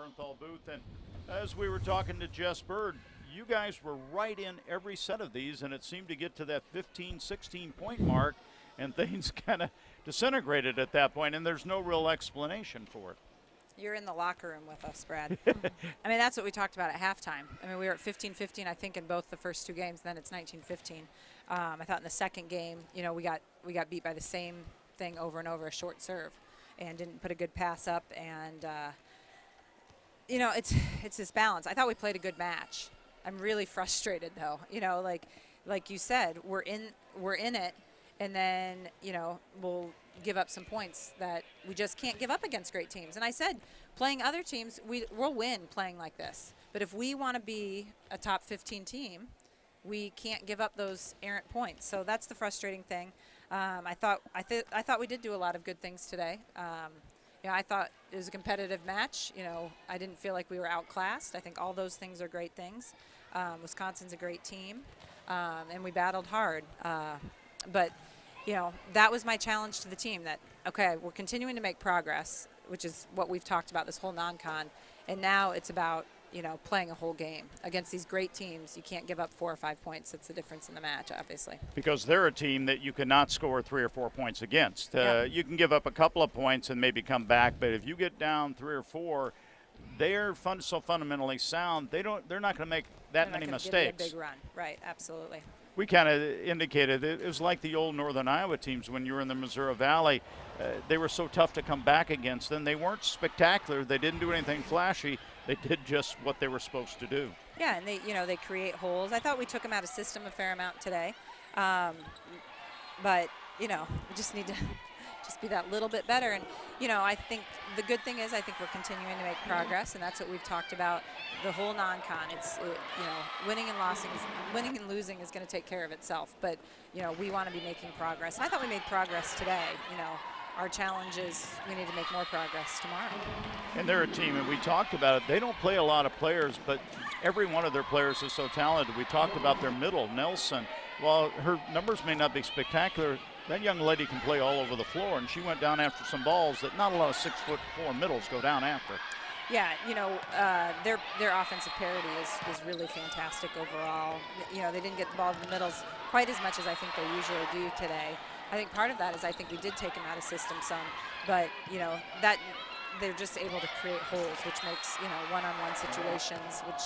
Bernthal booth. And as we were talking to Jess Bird, you guys were right in every set of these, and it seemed to get to that 15, 16-point mark, and things kind of disintegrated at that point, and there's no real explanation for it. You're in the locker room with us, Brad. I mean, that's what we talked about at halftime. I mean, we were at 15-15, I think, in both the first two games. Then it's 19-15. I thought in the second game, we got beat by the same thing over and over, a short serve, and didn't put a good pass up. And it's this balance. I thought we played a good match. I'm really frustrated though. Like you said, we're in it, and then we'll give up some points that we just can't give up against great teams. And I said, playing other teams, we'll win playing like this. But if we want to be a top 15 team, we can't give up those errant points. So that's the frustrating thing. I thought we did do a lot of good things today. I thought it was a competitive match. I didn't feel like we were outclassed. I think all those things are great things. Wisconsin's a great team, and we battled hard. But that was my challenge to the team, that, okay, we're continuing to make progress, which is what we've talked about this whole non-con, and now it's about, playing a whole game. Against these great teams, you can't give up 4 or 5 points. That's the difference in the match, obviously. Because they're a team that you cannot score 3 or 4 points against. You can give up a couple of points and maybe come back, but if you get down 3 or 4, they're so fundamentally sound, they're not going to make that many mistakes. Give you a big run, right? Absolutely. We kind of indicated it was like the old Northern Iowa teams when you were in the Missouri Valley. They were so tough to come back against, and they weren't spectacular. They didn't do anything flashy. They did just what they were supposed to do. Yeah, and they create holes. I thought we took them out of system a fair amount today, but we just need to just be that little bit better. And I think the good thing is I think we're continuing to make progress, and that's what we've talked about the whole non-con. It's winning and losing is going to take care of itself, but we want to be making progress. And I thought we made progress today. Our challenge is we need to make more progress tomorrow. And they're a team, and we talked about it. They don't play a lot of players, but every one of their players is so talented. We talked about their middle, Nelson. While her numbers may not be spectacular, that young lady can play all over the floor, and she went down after some balls that not a lot of 6'4" middles go down after. Yeah, their offensive parity is really fantastic overall. They didn't get the ball in the middles quite as much as I think they usually do today. I think part of that is I think we did take them out of system some, but that they're just able to create holes, which makes one-on-one situations, which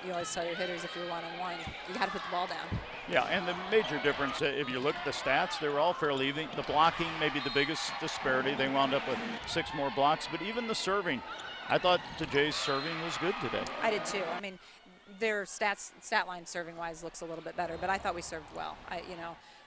you always tell your hitters, if you're one-on-one, you got to put the ball down. Yeah, and the major difference, if you look at the stats, they were all fairly even. The blocking may be the biggest disparity. They wound up with 6 more blocks, but even the serving, I thought Jay's serving was good today. I did too. I mean, their stat line serving-wise looks a little bit better, but I thought we served well.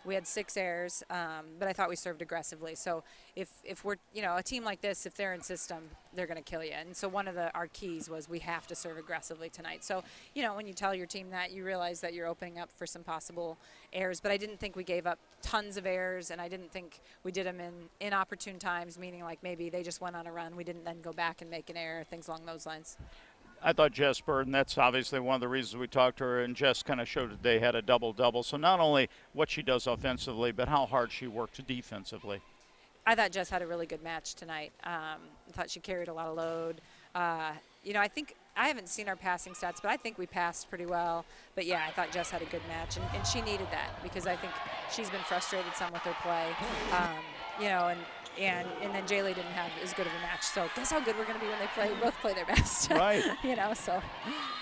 We had 6 errors, but I thought we served aggressively. So if we're, a team like this, if they're in system, they're going to kill you. And so one of our keys was we have to serve aggressively tonight. So, when you tell your team that, you realize that you're opening up for some possible errors. But I didn't think we gave up tons of errors, and I didn't think we did them in inopportune times, meaning like maybe they just went on a run. We didn't then go back and make an error, things along those lines. I thought Jess Bird, and that's obviously one of the reasons we talked to her, and Jess kind of showed that they had a double-double. So not only what she does offensively, but how hard she worked defensively. I thought Jess had a really good match tonight. I thought she carried a lot of load. I think I haven't seen our passing stats, but I think we passed pretty well. But, yeah, I thought Jess had a good match, and she needed that because I think she's been frustrated some with her play. And then Jaylee didn't have as good of a match. So guess how good we're going to be when they both play their best. Right. So.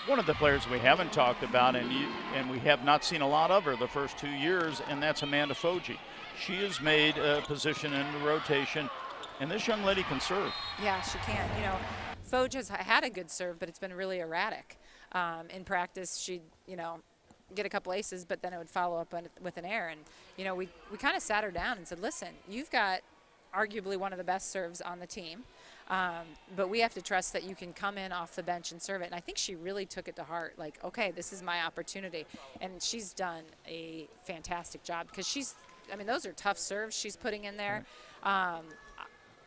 One of the players we haven't talked about, and we have not seen a lot of her the first 2 years, and that's Amanda Foji. She has made a position in the rotation, and this young lady can serve. Yeah, she can. Foge has had a good serve, but it's been really erratic. In practice, she'd, get a couple aces, but then it would follow up with an error. And, we kind of sat her down and said, listen, you've got arguably one of the best serves on the team, but we have to trust that you can come in off the bench and serve it. And I think she really took it to heart, like, okay, this is my opportunity. And she's done a fantastic job because those are tough serves she's putting in there.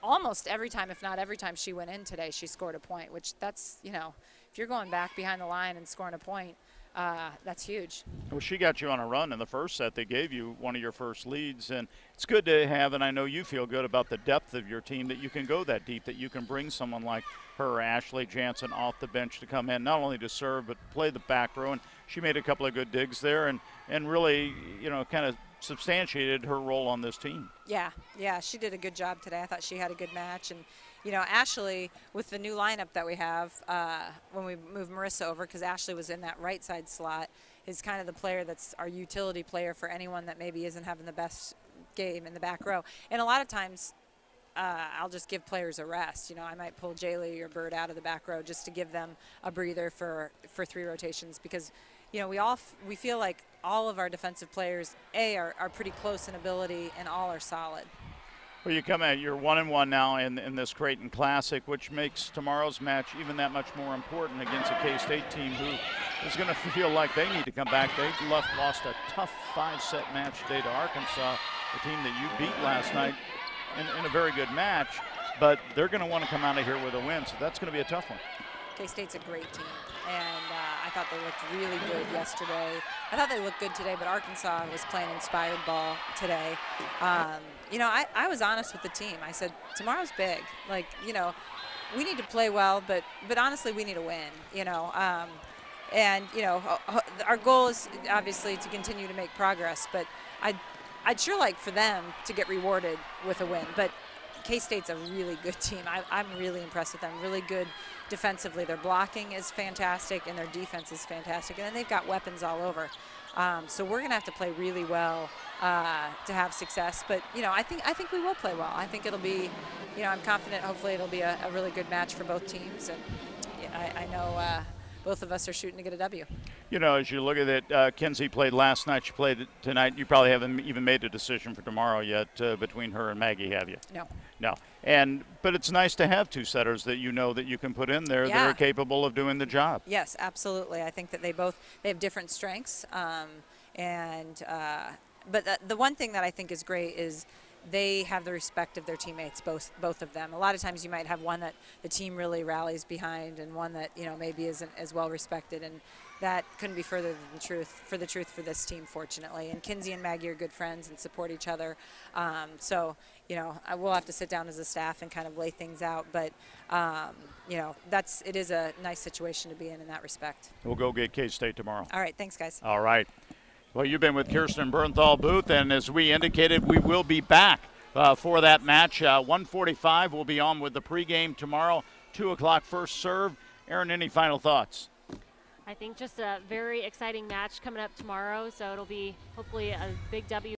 Almost every time, if not every time she went in today, she scored a point, which that's, if you're going back behind the line and scoring a point, that's huge. Well, she got you on a run in the first set. They gave you one of your first leads, and it's good to have, and I know you feel good about the depth of your team, that you can go that deep, that you can bring someone like her, Ashley Jansen, off the bench to come in, not only to serve, but play the back row. And she made a couple of good digs there and really, kind of substantiated her role on this team. Yeah, she did a good job today. I thought she had a good match. And, Ashley, with the new lineup that we have, when we moved Marissa over, because Ashley was in that right side slot, is kind of the player that's our utility player for anyone that maybe isn't having the best game in the back row. And a lot of times, I'll just give players a rest. I might pull Jaylee or Bird out of the back row just to give them a breather for 3 rotations, because we feel like all of our defensive players are pretty close in ability, and all are solid. Well, you come at you're 1-1 now in this Creighton Classic, which makes tomorrow's match even that much more important against a K-State team who is going to feel like they need to come back. They lost a tough 5-set match today to Arkansas, the team that you beat last night in a very good match, but they're going to want to come out of here with a win, so that's going to be a tough one. K-State's a great team, and I thought they looked really good yesterday. I thought they looked good today, but Arkansas was playing inspired ball today. I was honest with the team. I said, tomorrow's big. We need to play well, but honestly, we need to win, our goal is obviously to continue to make progress, but I'd sure like for them to get rewarded with a win. But K-State's a really good team. I'm really impressed with them. Really good defensively. Their blocking is fantastic, and their defense is fantastic. And then they've got weapons all over. So we're going to have to play really well to have success. But, I think we will play well. I think it'll be, I'm confident hopefully it'll be a really good match for both teams. And I know both of us are shooting to get a W. As you look at it, Kinsey played last night. She played tonight. You probably haven't even made a decision for tomorrow yet between her and Maggie, have you? No. But it's nice to have 2 setters that that you can put in there that are capable of doing the job. Yes, absolutely. I think that they have different strengths. But the one thing that I think is great is they have the respect of their teammates, both of them. A lot of times you might have one that the team really rallies behind, and one that maybe isn't as well respected, and that couldn't be further than the truth for this team, fortunately. And Kinsey and Maggie are good friends and support each other. We'll have to sit down as a staff and kind of lay things out, but it is a nice situation to be in that respect. We'll go get K-State tomorrow. All right, thanks, guys. All right. Well, you've been with Kirsten Bernthal Booth, and as we indicated, we will be back for that match. 1:45, we'll be on with the pregame tomorrow, 2 o'clock first serve. Aaron, any final thoughts? I think just a very exciting match coming up tomorrow, so it'll be hopefully a big W.